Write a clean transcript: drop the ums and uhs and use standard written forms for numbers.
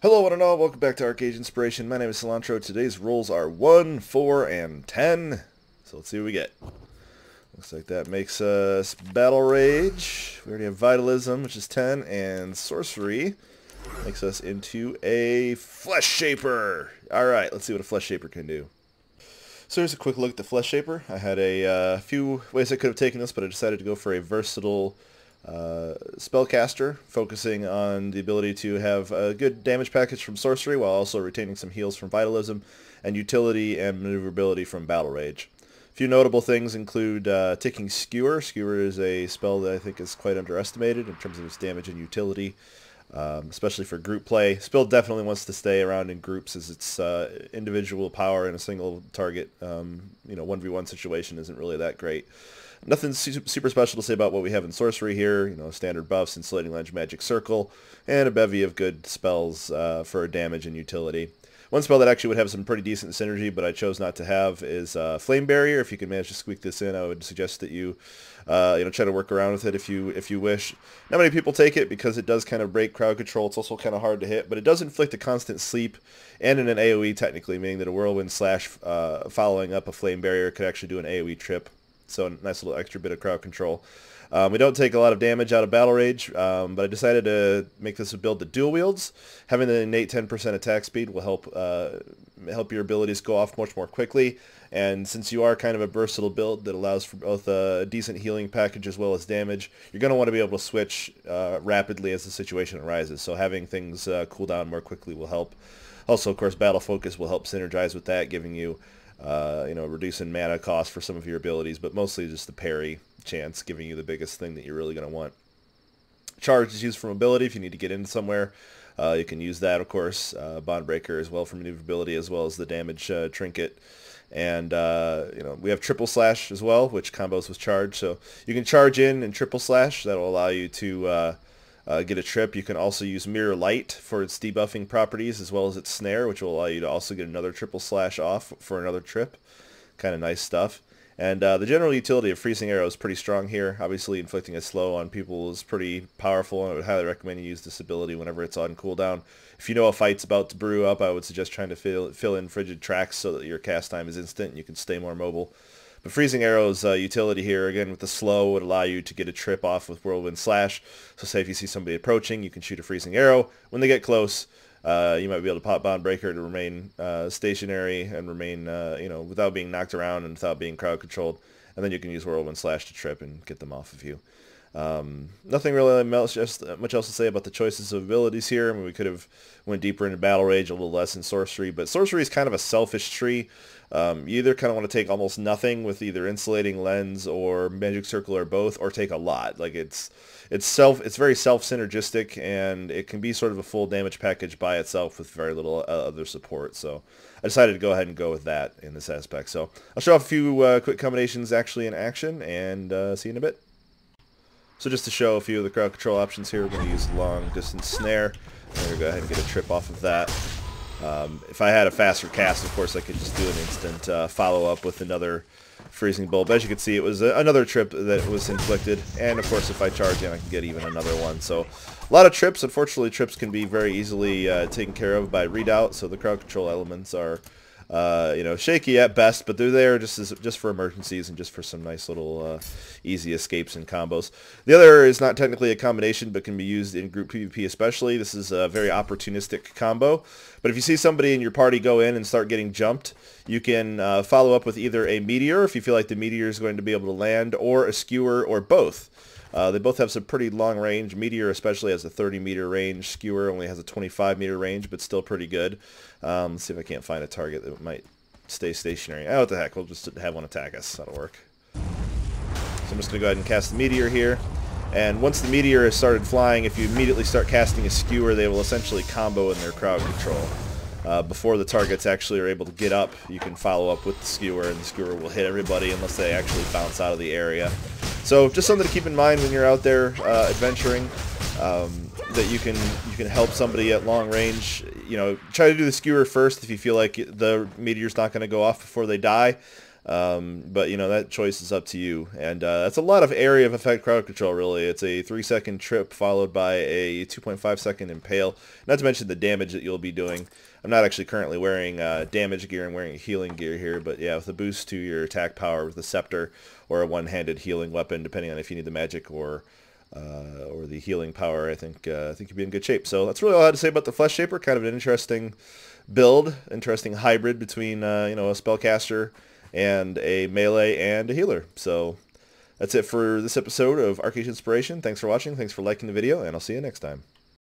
Hello one and all, welcome back to ArcheAge Inspiration. My name is Cilantro. Today's rolls are 1, 4, and 10. So let's see what we get. Looks like that makes us Battle Rage. We already have Vitalism, which is 10, and Sorcery makes us into a Fleshshaper. Alright, let's see what a Fleshshaper can do. So here's a quick look at the Fleshshaper. I had a few ways I could have taken this, but I decided to go for a versatile spellcaster, focusing on the ability to have a good damage package from sorcery while also retaining some heals from vitalism, and utility and maneuverability from battle rage. A few notable things include ticking Skewer. Skewer is a spell that I think is quite underestimated in terms of its damage and utility, especially for group play. Spell definitely wants to stay around in groups, as its individual power in a single target 1v1 situation isn't really that great. Nothing super special to say about what we have in sorcery here. Standard buffs, Insulating Ledge, Magic Circle, and a bevy of good spells for damage and utility. One spell that actually would have some pretty decent synergy, but I chose not to have, is Flame Barrier. If you can manage to squeak this in, I would suggest that you try to work around with it if you wish. Not many people take it because it does kind of break crowd control. It's also kind of hard to hit, but it does inflict a constant sleep and in an AoE technically, meaning that a Whirlwind Slash following up a Flame Barrier could actually do an AoE trip. So a nice little extra bit of crowd control. We don't take a lot of damage out of Battle Rage, but I decided to make this a build that dual wields. Having the innate 10% attack speed will help your abilities go off much more quickly. And since you are kind of a versatile build that allows for both a decent healing package as well as damage, you're going to want to be able to switch rapidly as the situation arises. So having things cool down more quickly will help. Also, of course, Battle Focus will help synergize with that, giving you reducing mana cost for some of your abilities, but mostly just the parry chance, giving you the biggest thing that you're really going to want. Charge is used for mobility if you need to get in somewhere. You can use that, of course. Bond Breaker as well for maneuverability, as well as the damage trinket. And we have Triple Slash as well, which combos with Charge. So you can charge in and Triple Slash. That will allow you to get a trip. You can also use Mirror Light for its debuffing properties, as well as its Snare, which will allow you to also get another Triple Slash off for another trip. Kind of nice stuff. And the general utility of Freezing Arrow is pretty strong here. Obviously, inflicting a slow on people is pretty powerful, and I would highly recommend you use this ability whenever it's on cooldown. If you know a fight's about to brew up, I would suggest trying to fill in Frigid Tracks so that your cast time is instant and you can stay more mobile. But Freezing Arrow's utility here, again, with the slow, would allow you to get a trip off with Whirlwind Slash. So say if you see somebody approaching, you can shoot a Freezing Arrow. When they get close, you might be able to pop Bond Breaker to remain stationary and remain, without being knocked around and without being crowd controlled. And then you can use Whirlwind Slash to trip and get them off of you. Nothing really much else to say about the choices of abilities here. I mean, we could have went deeper into Battle Rage, a little less in Sorcery, but Sorcery is kind of a selfish tree. You either kind of want to take almost nothing with either Insulating Lens or Magic Circle or both, or take a lot. Like it's very self-synergistic, and it can be sort of a full damage package by itself with very little other support. So I decided to go ahead and go with that in this aspect. So I'll show off a few quick combinations actually in action, and see you in a bit. So just to show a few of the crowd control options here, we're going to use Long Distance Snare. I'm going to go ahead and get a trip off of that. If I had a faster cast, of course, I could just do an instant follow-up with another Freezing Bolt. But as you can see, it was another trip that was inflicted. And, of course, if I charge in, I can get even another one. So a lot of trips. Unfortunately, trips can be very easily taken care of by Redoubt. So the crowd control elements are shaky at best, but they're there just for emergencies and just for some nice little easy escapes and combos. The other is not technically a combination, but can be used in group PvP especially. This is a very opportunistic combo, but if you see somebody in your party go in and start getting jumped, you can follow up with either a Meteor, if you feel like the Meteor is going to be able to land, or a Skewer, or both. They both have some pretty long range. Meteor especially has a 30-meter range. Skewer only has a 25-meter range, but still pretty good. Let's see if I can't find a target that might stay stationary. Oh, what the heck, we'll just have one attack us. That'll work. So I'm just going to go ahead and cast the Meteor here. And once the Meteor has started flying, if you immediately start casting a Skewer, they will essentially combo in their crowd control. Before the targets actually are able to get up, you can follow up with the Skewer, and the Skewer will hit everybody unless they actually bounce out of the area. So just something to keep in mind when you're out there adventuring, that you can help somebody at long range. Try to do the Skewer first if you feel like the Meteor's not going to go off before they die. But, you know, that choice is up to you. And that's a lot of area of effect crowd control, really. It's a 3-second trip followed by a 2.5-second impale. Not to mention the damage that you'll be doing. I'm not actually currently wearing damage gear. I'm wearing healing gear here. But, yeah, with a boost to your attack power with the scepter or a one-handed healing weapon, depending on if you need the magic or the healing power, I think you'd be in good shape. So that's really all I had to say about the Fleshshaper. Kind of an interesting build, interesting hybrid between, you know, a spellcaster and a melee and a healer. So that's it for this episode of ArcheAge Inspiration. Thanks for watching. Thanks for liking the video, and I'll see you next time.